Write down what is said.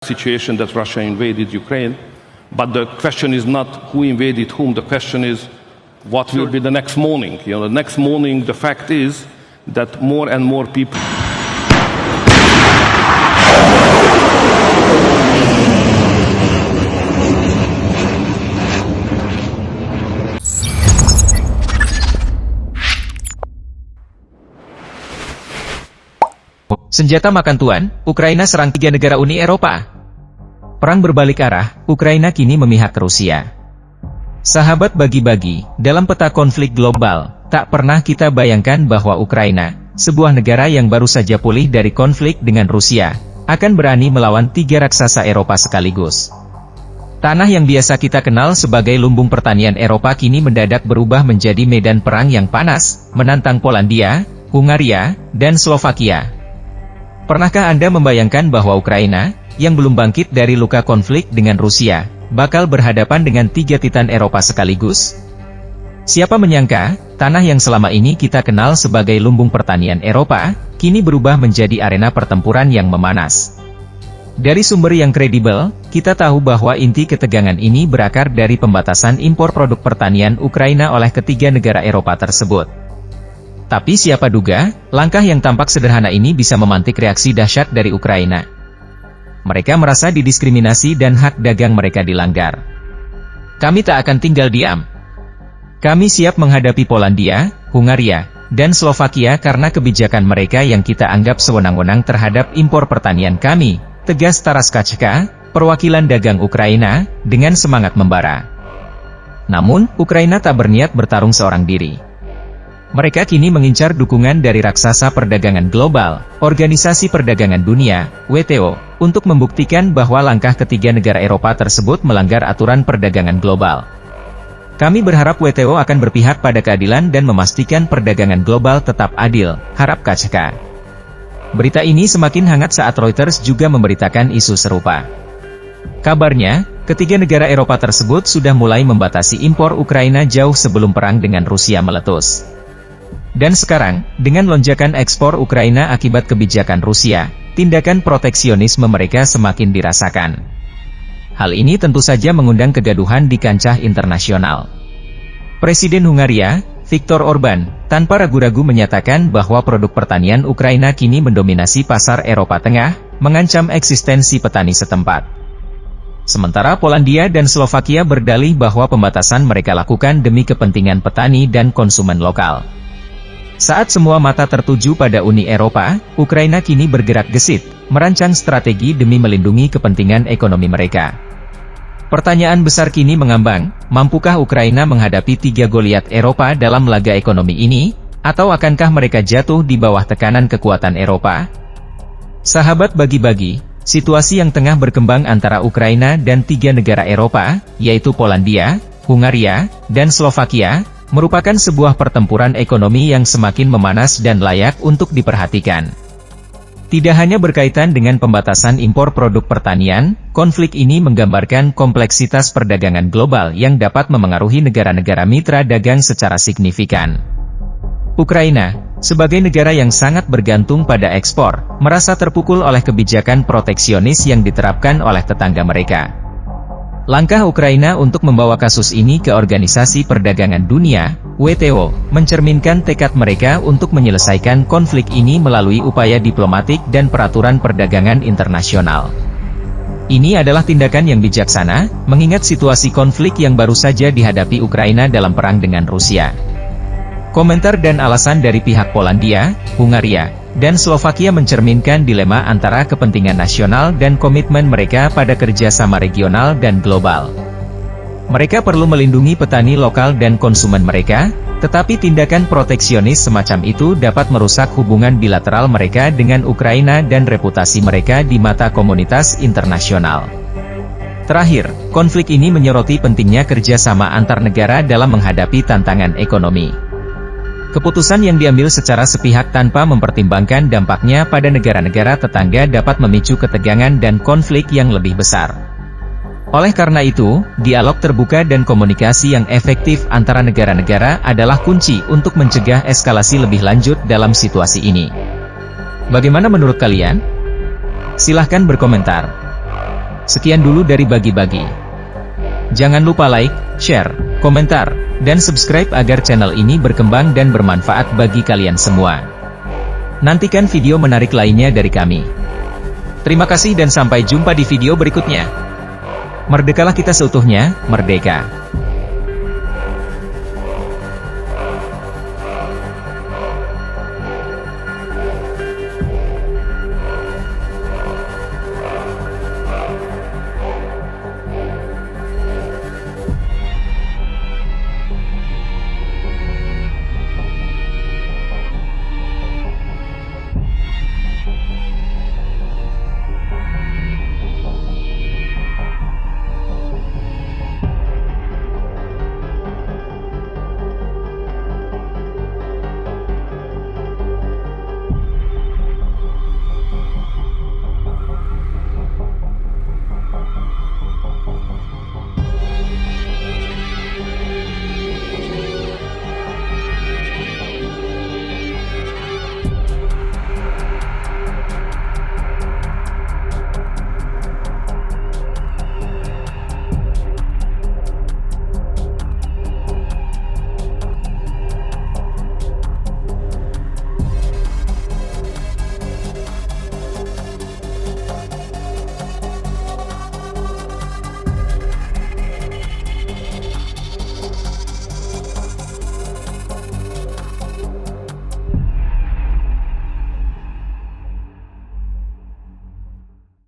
situation that Russia invaded Ukraine, but the question is not who invaded whom, the question is what will be the next morning. The next morning, the fact is that more and more people... Senjata makan tuan, Ukraina serang 3 negara Uni Eropa. Perang berbalik arah, Ukraina kini memihak ke Rusia. Sahabat bagi-bagi, dalam peta konflik global, tak pernah kita bayangkan bahwa Ukraina, sebuah negara yang baru saja pulih dari konflik dengan Rusia, akan berani melawan 3 raksasa Eropa sekaligus. Tanah yang biasa kita kenal sebagai lumbung pertanian Eropa kini mendadak berubah menjadi medan perang yang panas, menantang Polandia, Hungaria, dan Slovakia. Pernahkah Anda membayangkan bahwa Ukraina, yang belum bangkit dari luka konflik dengan Rusia, bakal berhadapan dengan 3 titan Eropa sekaligus? Siapa menyangka, tanah yang selama ini kita kenal sebagai lumbung pertanian Eropa, kini berubah menjadi arena pertempuran yang memanas. Dari sumber yang kredibel, kita tahu bahwa inti ketegangan ini berakar dari pembatasan impor produk pertanian Ukraina oleh ketiga negara Eropa tersebut. Tapi siapa duga, langkah yang tampak sederhana ini bisa memantik reaksi dahsyat dari Ukraina. Mereka merasa didiskriminasi dan hak dagang mereka dilanggar. Kami tak akan tinggal diam. Kami siap menghadapi Polandia, Hungaria, dan Slovakia karena kebijakan mereka yang kita anggap sewenang-wenang terhadap impor pertanian kami, tegas Taras Kachka, perwakilan dagang Ukraina, dengan semangat membara. Namun, Ukraina tak berniat bertarung seorang diri. Mereka kini mengincar dukungan dari raksasa perdagangan global, Organisasi Perdagangan Dunia, WTO, untuk membuktikan bahwa langkah ketiga negara Eropa tersebut melanggar aturan perdagangan global. Kami berharap WTO akan berpihak pada keadilan dan memastikan perdagangan global tetap adil, harap Kachka. Berita ini semakin hangat saat Reuters juga memberitakan isu serupa. Kabarnya, ketiga negara Eropa tersebut sudah mulai membatasi impor Ukraina jauh sebelum perang dengan Rusia meletus. Dan sekarang, dengan lonjakan ekspor Ukraina akibat kebijakan Rusia, tindakan proteksionisme mereka semakin dirasakan. Hal ini tentu saja mengundang kegaduhan di kancah internasional. Presiden Hungaria, Viktor Orban, tanpa ragu-ragu menyatakan bahwa produk pertanian Ukraina kini mendominasi pasar Eropa Tengah, mengancam eksistensi petani setempat. Sementara Polandia dan Slovakia berdalih bahwa pembatasan mereka lakukan demi kepentingan petani dan konsumen lokal. Saat semua mata tertuju pada Uni Eropa, Ukraina kini bergerak gesit, merancang strategi demi melindungi kepentingan ekonomi mereka. Pertanyaan besar kini mengambang, mampukah Ukraina menghadapi 3 Goliat Eropa dalam laga ekonomi ini, atau akankah mereka jatuh di bawah tekanan kekuatan Eropa? Sahabat bagi-bagi, situasi yang tengah berkembang antara Ukraina dan 3 negara Eropa, yaitu Polandia, Hungaria, dan Slovakia, merupakan sebuah pertempuran ekonomi yang semakin memanas dan layak untuk diperhatikan. Tidak hanya berkaitan dengan pembatasan impor produk pertanian, konflik ini menggambarkan kompleksitas perdagangan global yang dapat memengaruhi negara-negara mitra dagang secara signifikan. Ukraina, sebagai negara yang sangat bergantung pada ekspor, merasa terpukul oleh kebijakan proteksionis yang diterapkan oleh tetangga mereka. Langkah Ukraina untuk membawa kasus ini ke Organisasi Perdagangan Dunia, WTO, mencerminkan tekad mereka untuk menyelesaikan konflik ini melalui upaya diplomatik dan peraturan perdagangan internasional. Ini adalah tindakan yang bijaksana, mengingat situasi konflik yang baru saja dihadapi Ukraina dalam perang dengan Rusia. Komentar dan alasan dari pihak Polandia, Hungaria, dan Slovakia mencerminkan dilema antara kepentingan nasional dan komitmen mereka pada kerjasama regional dan global. Mereka perlu melindungi petani lokal dan konsumen mereka, tetapi tindakan proteksionis semacam itu dapat merusak hubungan bilateral mereka dengan Ukraina dan reputasi mereka di mata komunitas internasional. Terakhir, konflik ini menyoroti pentingnya kerjasama antar negara dalam menghadapi tantangan ekonomi. Keputusan yang diambil secara sepihak tanpa mempertimbangkan dampaknya pada negara-negara tetangga dapat memicu ketegangan dan konflik yang lebih besar. Oleh karena itu, dialog terbuka dan komunikasi yang efektif antara negara-negara adalah kunci untuk mencegah eskalasi lebih lanjut dalam situasi ini. Bagaimana menurut kalian? Silahkan berkomentar. Sekian dulu dari Bagi-Bagi. Jangan lupa like, share, komentar, dan subscribe agar channel ini berkembang dan bermanfaat bagi kalian semua. Nantikan video menarik lainnya dari kami. Terima kasih dan sampai jumpa di video berikutnya. Merdekalah kita seutuhnya, merdeka.